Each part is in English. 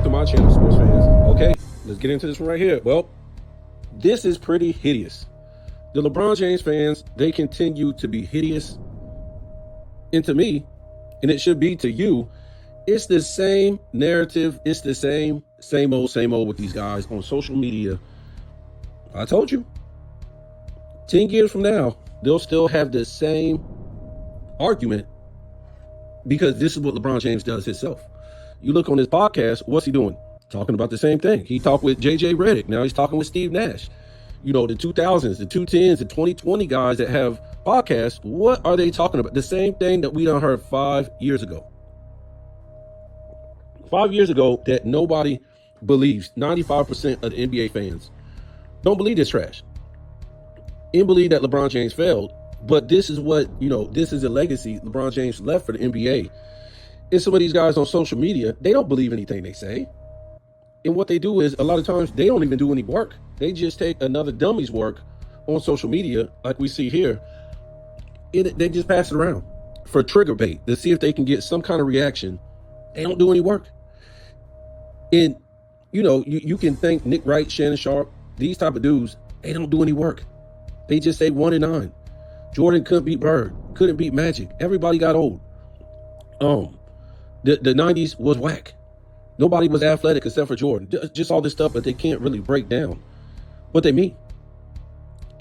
to my channel, sports fans. Okay, let's get into this one right here. Well, this is pretty hideous. The LeBron James fans, they continue to be hideous. And to me, and it should be to you, it's the same narrative. It's the same old with these guys on social media. I told you, 10 years from now, they'll still have the same argument because this is what LeBron James does himself. You look on his podcast, what's he doing? Talking about the same thing. He talked with JJ Redick. Now he's talking with Steve Nash. You know, the 2000s, the 2010s, the 2020 guys that have podcasts, what are they talking about? The same thing that we done heard 5 years ago. 5 years ago that nobody believes. 95% of the NBA fans don't believe this trash. And believe that LeBron James failed. But this is what, this is a legacy LeBron James left for the NBA. And some of these guys on social media, they don't believe anything they say. And what they do is, a lot of times, they don't even do any work. They just take another dummy's work on social media, like we see here, and they just pass it around for trigger bait to see if they can get some kind of reaction. They don't do any work. And, you can thank Nick Wright, Shannon Sharp, these type of dudes, they don't do any work. They just say 1-9. Jordan couldn't beat Bird, couldn't beat Magic. Everybody got old. The 90s was whack. Nobody was athletic except for Jordan. Just all this stuff that they can't really break down what they mean.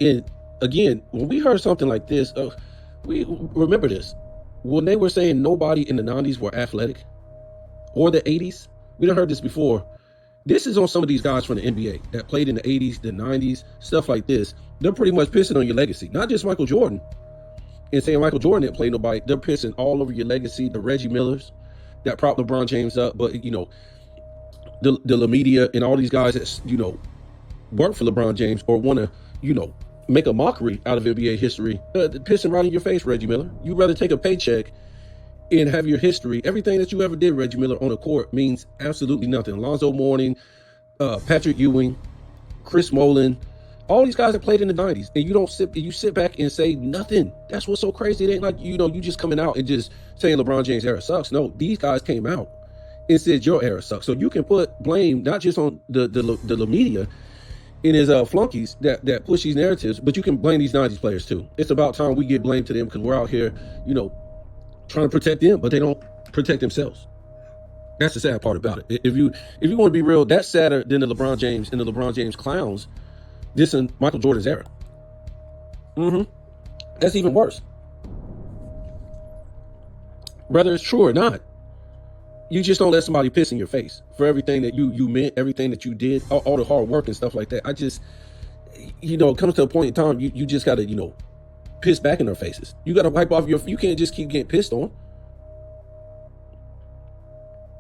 And again, when we heard something like this, we remember this. When they were saying nobody in the 90s were athletic, or the 80s, we done heard this before. This is on some of these guys from the NBA that played in the 80s, the 90s, stuff like this. They're pretty much pissing on your legacy. Not just Michael Jordan and saying Michael Jordan didn't play nobody. They're pissing all over your legacy. The Reggie Millers that propped LeBron James up. But, the media and all these guys that, work for LeBron James or want to, make a mockery out of NBA history, pissing right in your face, Reggie Miller. You'd rather take a paycheck and have your history. Everything that you ever did, Reggie Miller, on the court means absolutely nothing. Alonzo Mourning, Patrick Ewing, Chris Mullin, all these guys that played in the 90s, and you sit back and say nothing. That's what's so crazy. It ain't like, you just coming out and just saying LeBron James' era sucks. No, these guys came out and said your era sucks. So you can put blame not just on the media and his flunkies that push these narratives, but you can blame these 90s players too. It's about time we get blamed to them because we're out here, trying to protect them, but they don't protect themselves. That's the sad part about it. If you want to be real, that's sadder than the LeBron James and the LeBron James clowns dissing Michael Jordan's era. That's even worse. Whether it's true or not, you just don't let somebody piss in your face for everything that you meant, everything that you did, all the hard work and stuff like that. I just, it comes to a point in time, you just got to, piss back in their faces. You got to wipe off you can't just keep getting pissed on.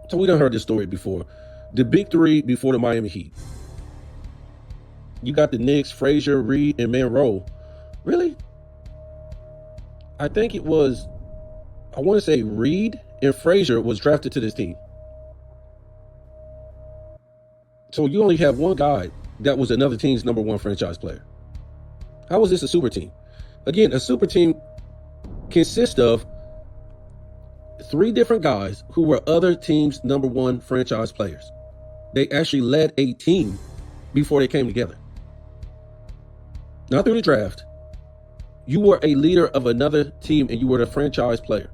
So we done heard this story before. The big three before the Miami Heat. You got the Knicks, Frazier, Reed, and Monroe. Really? I think it was, I want to say Reed and Frazier was drafted to this team. So you only have one guy that was another team's number one franchise player. How was this a super team? Again, a super team consists of 3 different guys who were other teams' number one franchise players. They actually led a team before they came together. Not through the draft. You were a leader of another team and you were the franchise player.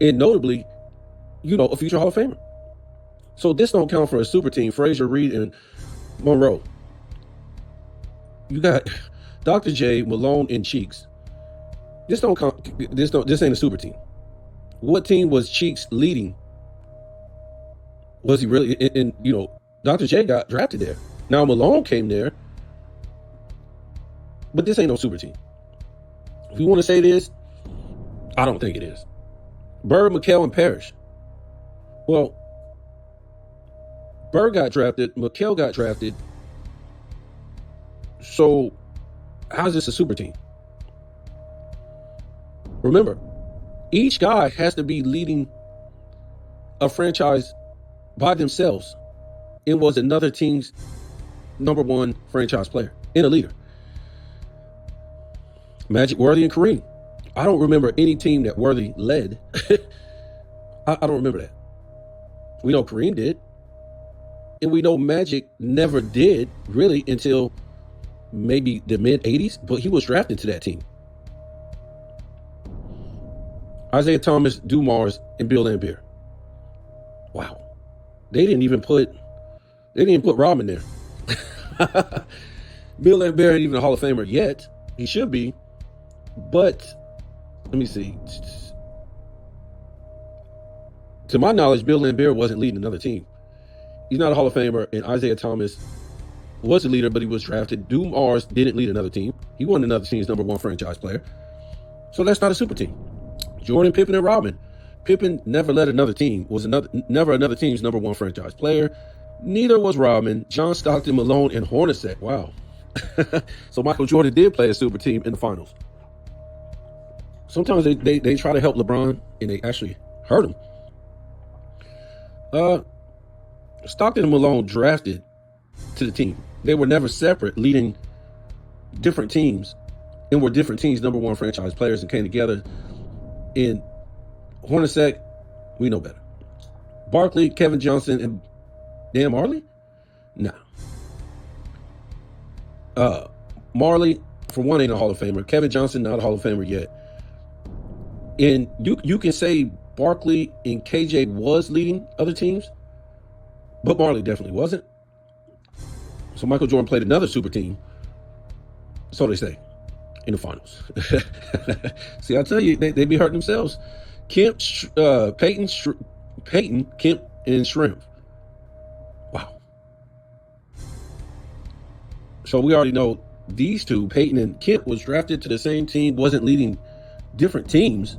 And notably, a future Hall of Famer. So this don't count for a super team, Frazier, Reed, and Monroe. You got Dr. J, Malone, and Cheeks. This don't count. This ain't a super team. What team was Cheeks leading? Was he really? And Dr. J got drafted there. Now Malone came there. But this ain't no super team. If you want to say this, I don't think it is. Bird, McHale, and Parrish. Well, Bird got drafted, McHale got drafted. So how's this a super team? Remember, each guy has to be leading a franchise by themselves. It was another team's number one franchise player and a leader. Magic, Worthy, and Kareem. I don't remember any team that Worthy led. I don't remember that. We know Kareem did. And we know Magic never did really until maybe the mid 80s, but he was drafted to that team. Isaiah Thomas, Dumars, and Bill Laimbeer. Wow. They didn't put Rodman there. Bill Laimbeer ain't even a Hall of Famer yet. He should be. But let me see. To my knowledge, Bill Laimbeer wasn't leading another team. He's not a Hall of Famer, and Isaiah Thomas was a leader, but he was drafted. Dumars didn't lead another team. He wasn't another team's number one franchise player. So that's not a super team. Jordan, Pippen, and Rodman. Pippen never led another team, never another team's number one franchise player. Neither was Rodman, John Stockton, Malone, and Hornacek. Wow. So Michael Jordan did play a super team in the finals. Sometimes they try to help LeBron, and they actually hurt him. Stockton and Malone drafted to the team. They were never separate, leading different teams, and were different teams' number one franchise players, and came together. In Hornacek, we know better. Barkley, Kevin Johnson, and Dan Marley? Nah. Marley, for one, ain't a Hall of Famer. Kevin Johnson, not a Hall of Famer yet. And you can say Barkley and KJ was leading other teams, but Marley definitely wasn't. So Michael Jordan played another super team, so they say, in the finals. See, I tell you, they be hurting themselves. Kemp, Peyton, Kemp, and Shrimp. Wow. So we already know these two, Peyton and Kemp, was drafted to the same team, wasn't leading different teams.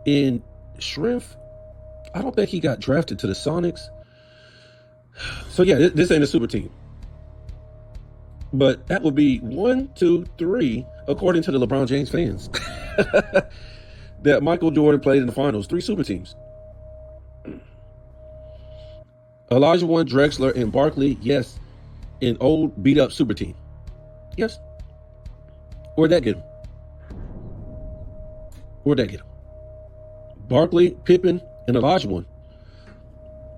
And Shrimp, I don't think he got drafted to the Sonics. So yeah, this ain't a super team. But that would be 1, 2, 3, according to the LeBron James fans, that Michael Jordan played in the finals. 3 super teams. Elijah One, Drexler, and Barkley, yes. An old beat-up super team. Yes. Where'd that get him? Barkley, Pippen, and Elijah One.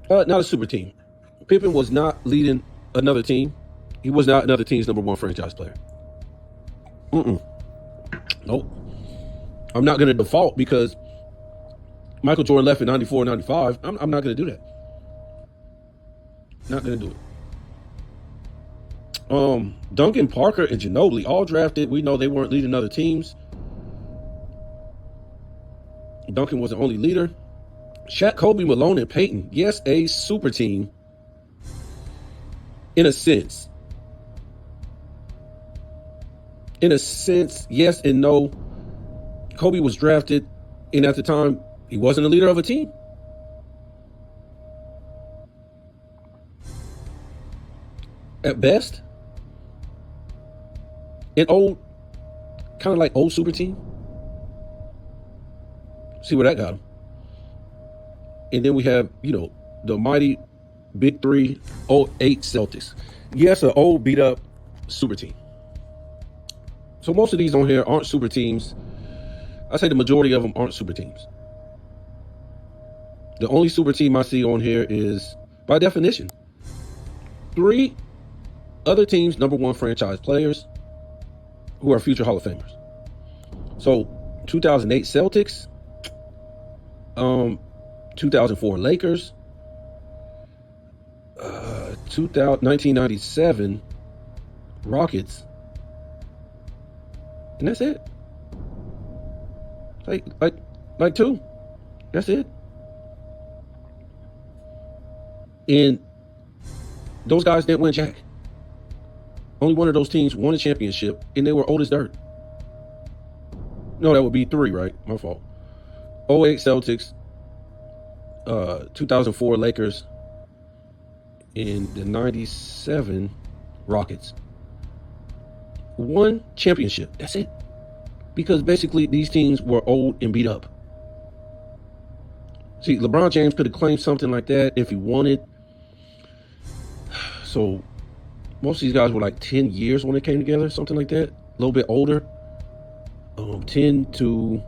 Not a super team. Pippen was not leading another team. He was not another team's number one franchise player. Nope. I'm not going to default because Michael Jordan left in 94, 95. I'm not going to do that. Not going to do it. Duncan, Parker, and Ginobili all drafted. We know they weren't leading other teams. Duncan was the only leader. Shaq, Kobe, Malone, and Peyton. Yes, a super team. In a sense. Yes and no. Kobe was drafted, and at the time, he wasn't a leader of a team. At best. An old, kind of like old super team. See where that got him. And then we have, the mighty Big 3, 08 Celtics. Yes, an old beat up super team. So most of these on here aren't super teams. I say the majority of them aren't super teams. The only super team I see on here is, by definition, 3 other teams' number one franchise players who are future Hall of Famers. So 2008 Celtics, 2004 Lakers, 1997 Rockets, and that's it. Like 2. That's it. And those guys didn't win jack. Only one of those teams won a championship, and they were old as dirt. No, that would be 3, right? My fault. 08 Celtics, 2004 Lakers, and the 97 Rockets. 1 championship. That's it. Because basically these teams were old and beat up. See, LeBron James could have claimed something like that if he wanted. So most of these guys were like 10 years when they came together, something like that. A little bit older. 10 to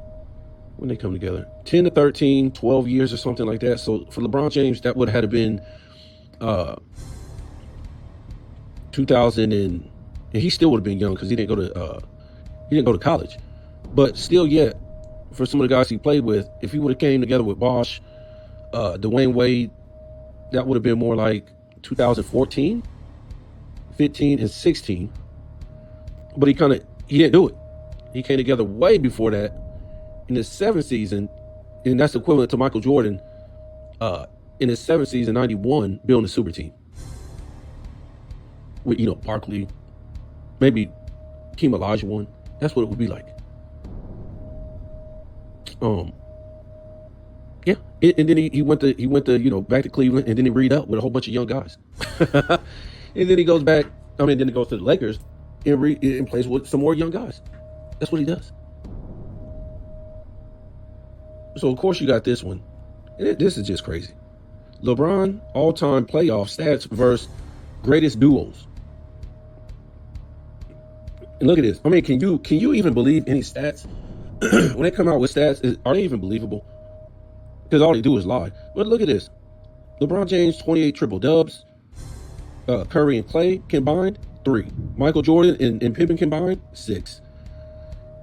when they come together, 10 to 13, 12 years or something like that. So for LeBron James, that would have been 2000, and he still would have been young because he didn't go to college. But still, yeah, for some of the guys he played with, if he would have came together with Bosh, Dwayne Wade, that would have been more like 2014, 15, and 16. But he didn't do it. He came together way before that in his seventh season, and that's equivalent to Michael Jordan in his seventh season, 91, building a super team. With, Barkley, maybe Hakeem Olajuwon. That's what it would be like. Yeah, and then he went to back to Cleveland, and then he read up with a whole bunch of young guys, and then he goes back. Then he goes to the Lakers and plays with some more young guys. That's what he does. So of course you got this one. This is just crazy. LeBron all-time playoff stats versus greatest duos. And look at this. Can you even believe any stats? When they come out with stats, are they even believable? Because all they do is lie. But look at this. LeBron James, 28 triple dubs. Curry and Clay combined, 3. Michael Jordan and Pippen combined, 6.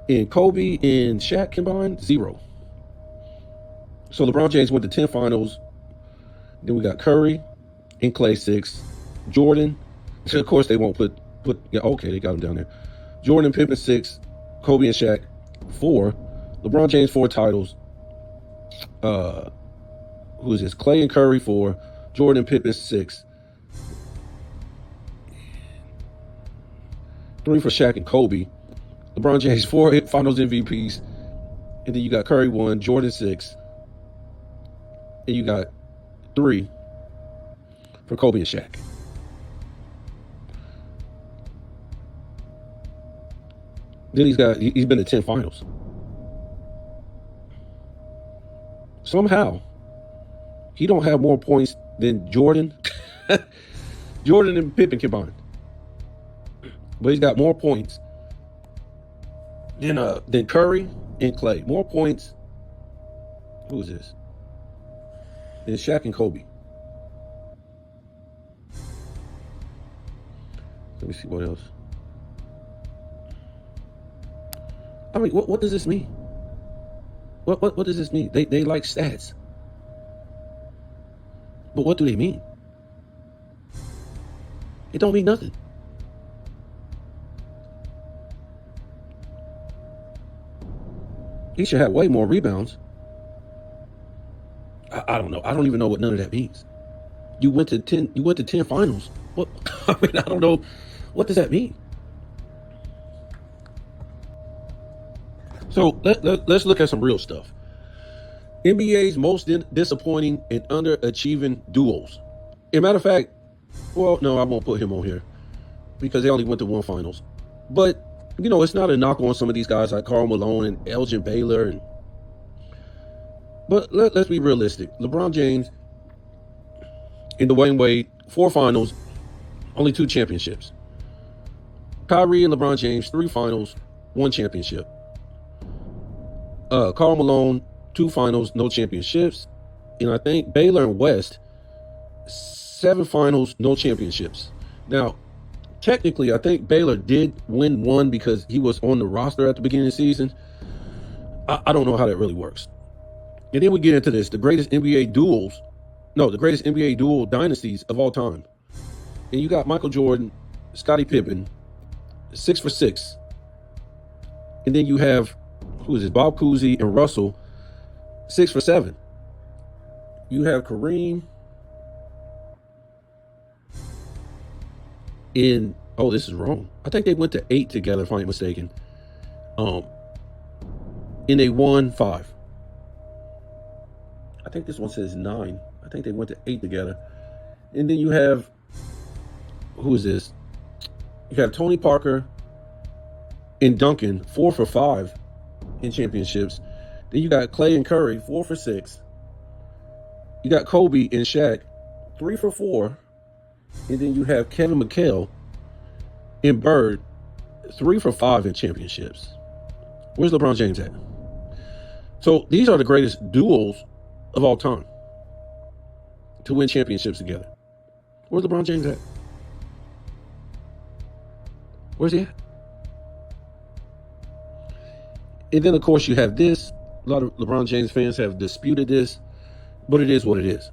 And Kobe and Shaq combined, 0. So LeBron James went to 10 finals. Then we got Curry and Clay, 6. Jordan, so of course they won't put okay, they got him down there. Jordan and Pippen, 6. Kobe and Shaq, 4. LeBron James, 4 titles. Who is this? Clay and Curry, 4. Jordan and Pippen, 6. 3 for Shaq and Kobe. LeBron James, 4 finals MVPs. And then you got Curry, 1. Jordan, 6. And you got 3 for Kobe and Shaq. Then he's been to 10 finals. Somehow, he don't have more points than Jordan. Jordan and Pippen combined. But he's got more points than Curry and Clay. More points. Who is this? Than Shaq and Kobe. Let me see what else. What does this mean? What does this mean? They like stats. But what do they mean? It don't mean nothing. He should have way more rebounds. I don't know. I don't even know what none of that means. You went to 10 finals. What? I don't know. What does that mean? So let's look at some real stuff. NBA's most disappointing and underachieving duos. As a matter of fact, well, no, I won't put him on here because they only went to 1 finals. But, it's not a knock on some of these guys like Karl Malone and Elgin Baylor. But let's be realistic. LeBron James and Dwayne Wade, 4 finals, only 2 championships. Kyrie and LeBron James, 3 finals, 1 championship. Karl Malone, 2 finals, no championships. And I think Baylor and West, 7 finals, no championships. Now, technically, I think Baylor did win 1 because he was on the roster at the beginning of the season. I don't know how that really works. And then we get into this, the greatest NBA dual dynasties of all time. And you got Michael Jordan, Scottie Pippen, 6 for 6. And then you have, who is this, Bob Cousy and Russell, 6 for 7. You have Kareem in, this is wrong. I think they went to 8 together, if I'm not mistaken. And they won 5. I think this one says 9. I think they went to 8 together. And then you have, who is this? You have Tony Parker and Duncan, 4 for 5 in championships. Then you got Clay and Curry, 4 for 6. You got Kobe and Shaq, 3 for 4. And then you have Kevin McHale and Bird, 3 for 5 in championships. Where's LeBron James at? So these are the greatest duos of all time to win championships together. Where's LeBron James at? Where's he at? And then, of course, you have this. A lot of LeBron James fans have disputed this, but it is what it is.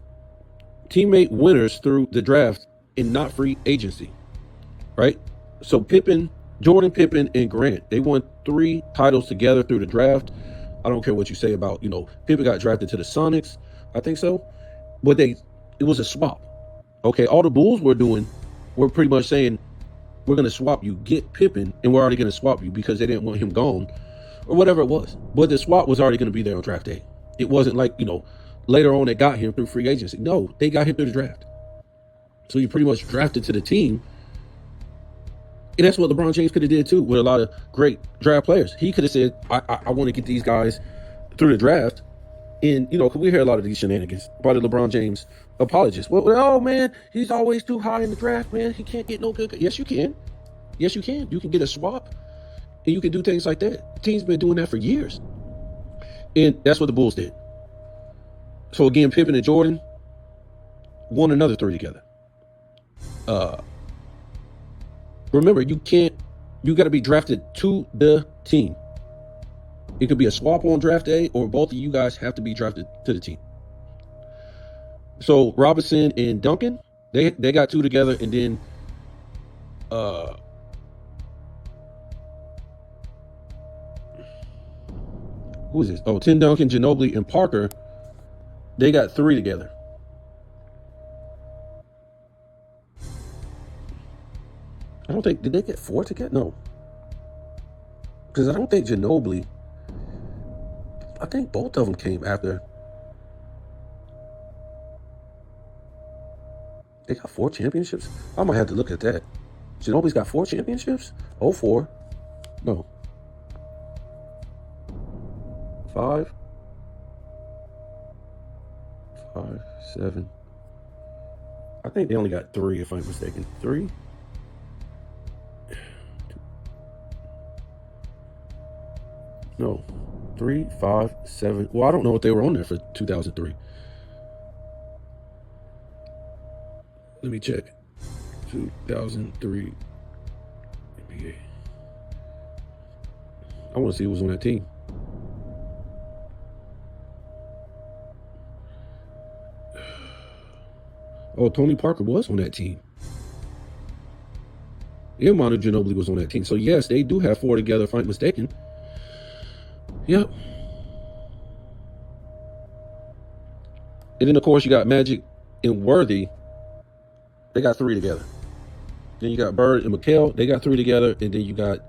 Teammate winners through the draft and not free agency, right? So Jordan, Pippen, and Grant, they won 3 titles together through the draft. I don't care what you say about, Pippen got drafted to the Sonics. I think so. But it was a swap. Okay, all the Bulls were doing, were pretty much saying, we're going to swap you. Get Pippen, and we're already going to swap you because they didn't want him gone or whatever it was. But the swap was already going to be there on draft day. It wasn't like, later on they got him through free agency. No, they got him through the draft. So you pretty much drafted to the team. And that's what LeBron James could have did too with a lot of great draft players. He could have said, I want to get these guys through the draft. And, cause we hear a lot of these shenanigans by the LeBron James apologists. Well, oh man, he's always too high in the draft, man. He can't get no good. Yes, you can. Yes, you can. You can get a swap and you can do things like that. The team's been doing that for years. And that's what the Bulls did. So again, Pippen and Jordan won another 3 together. Remember, you got to be drafted to the team. It could be a swap on draft day, or both of you guys have to be drafted to the team. So Robinson and Duncan, they got 2 together, and then who is this? Oh, Tim Duncan, Ginobili, and Parker, they got 3 together. I don't think, did they get 4 together? No. Because I don't think Ginobili, I think both of them came after. They got 4 championships? I might have to look at that. Ginobili's got 4 championships? Oh, 4. No. 5. 5, 7. I think they only got 3, if I'm mistaken. 3? No. 3, 5, 7. Well, I don't know what they were on there for 2003. Let me check. 2003 NBA. I want to see who was on that team. Oh, Tony Parker was on that team. And Manu Ginobili was on that team. So yes, they do have 4 together, if I'm mistaken. Yep. And then, of course, you got Magic and Worthy. They got 3 together. Then you got Bird and McHale. They got 3 together. And then you got,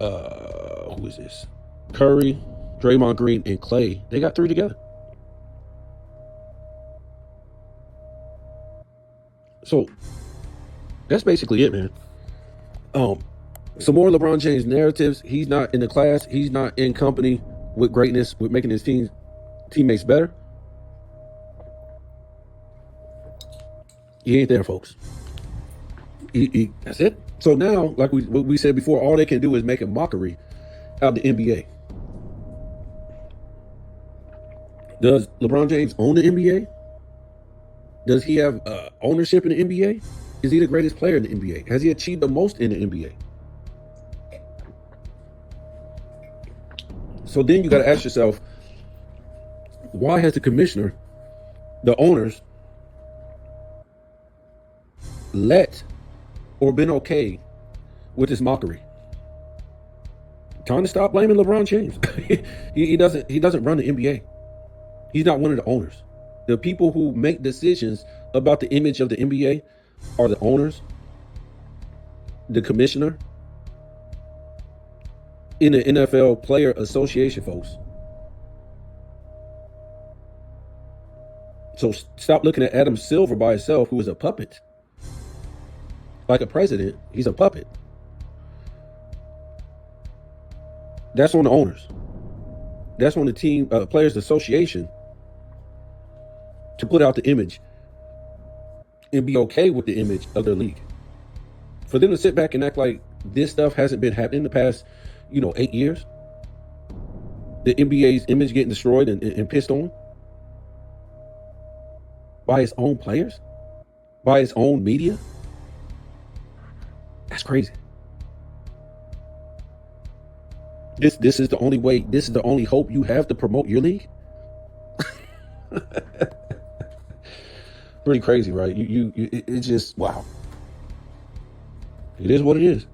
who is this? Curry, Draymond Green, and Clay. They got 3 together. So that's basically it, man. Some more LeBron James narratives. He's not in the class. He's not in company with greatness, with making his teammates better. He ain't there, folks. That's it. So now, like we said before, all they can do is make a mockery out of the NBA. Does LeBron James own the NBA? Does he have ownership in the NBA? Is he the greatest player in the NBA? Has he achieved the most in the NBA? So then you got to ask yourself, why has the commissioner, the owners, let or been okay with this mockery? Time to stop blaming LeBron James. he doesn't run the NBA. He's not one of the owners. The people who make decisions about the image of the NBA are the owners, the commissioner, in the NFL Player Association, folks. So stop looking at Adam Silver by himself, who is a puppet. Like a president, he's a puppet. That's on the owners. That's on the team Players Association to put out the image and be okay with the image of their league. For them to sit back and act like this stuff hasn't been happening in the past, 8 years. The NBA's image getting destroyed and pissed on by its own players, by its own media. That's crazy. This is the only way. This is the only hope you have to promote your league. Pretty crazy, right? It's just wow. It is what it is.